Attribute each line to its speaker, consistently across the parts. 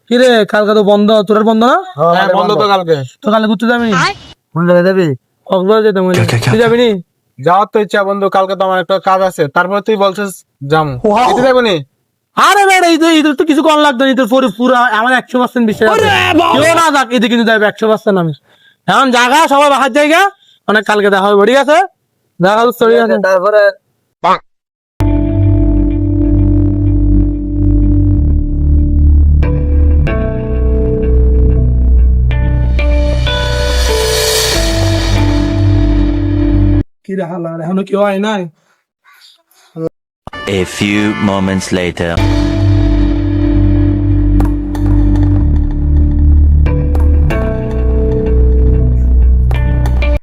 Speaker 1: কিরে কালকে তো বন্ধ, তোর বন্ধ না?
Speaker 2: হ্যাঁ বন্ধ তো কালকে।
Speaker 1: তো কালকে ঘুরতে যাবি নি?
Speaker 3: কোন জায়গায় যাবি?
Speaker 1: কক্সবাজার যেতে বলি, তুই যাবি নি?
Speaker 2: যাওয়ার তো ইচ্ছা বন্ধু, কালকে তো আমার একটা কাজ আছে, তারপরে তুই বলছিস যাবো, এতে যাবো নি?
Speaker 1: আরে বেটা ঈদের তো কিছু কম লাগতো না, ঈদের পরে পুরো আমার 100% বিশ্বাস আছে। কেউ না যাক ঈদে কিন্তু যাবে 100% আমি। এখন জায়গা সবাই বাহার জায়গা, অনেক কালকে দেখা হবে, ঠিক আছে? দেখা হচ্ছে, ঠিক আছে।
Speaker 3: তারপরে
Speaker 1: কি রে হালা, এখনো কেউ আয় নাই?
Speaker 4: A few moments later.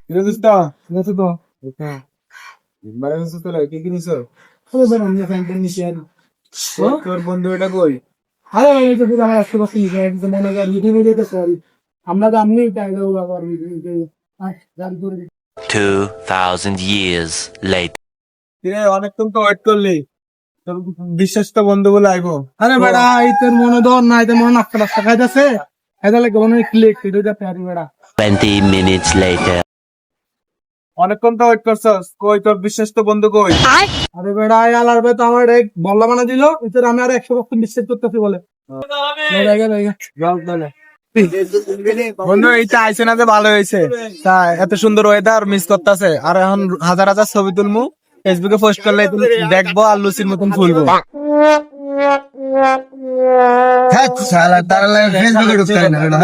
Speaker 2: কিরে দোস্ত,
Speaker 1: ঠিক আছে তো?
Speaker 2: মানে দোস্ত তোরা কি কিনিছো?
Speaker 1: আরে বেটা আমি ফ্যানটা নিছি আর।
Speaker 2: তোর বন্ধু এটা কই?
Speaker 1: আরে এই তো পুরো আমার 100% লিখে একদম মনে কর মিটিং এ যেতে সরি। আমরা তো আমনি টাই দেবো বাবার গাড়ি করে
Speaker 4: 2,000 years later.
Speaker 2: কিরে অনেকক্ষণ তো ওয়েট করলি, তোর বিশ্বাস তো বন্ধু বলে আইবো।
Speaker 1: আরে বেটা এই তোর মনে ধর না, এই তোর মনে নাস্তা নাস্তা খাইতেছে, এটা লাগে মনে ক্লিক তুই যা প্যারি বেটা।
Speaker 4: 20 minutes later.
Speaker 2: অনেকক্ষণ তো ওয়েট করছস, কই তোর বিশ্বাস তো বন্ধু কই?
Speaker 1: আরে বেটা এই আলার বে তো আমার এক বল্লা বানা দিল, এতে আমি আর 100% বিশ্বাস করতেছি বলে।
Speaker 2: বন্ধু এইটা আইছে না যে ভালো হয়েছে, তা এত সুন্দর ওয়েদার মিস করতেছে, আর এখন হাজার হাজার ছবি তুলমু, ফেসবুকে পোস্ট করলে দেখবো আর লুচির মতন ফুলবো।
Speaker 3: হ্যাঁ, শালা তারা ফেসবুকে ঢুকতে পারে না,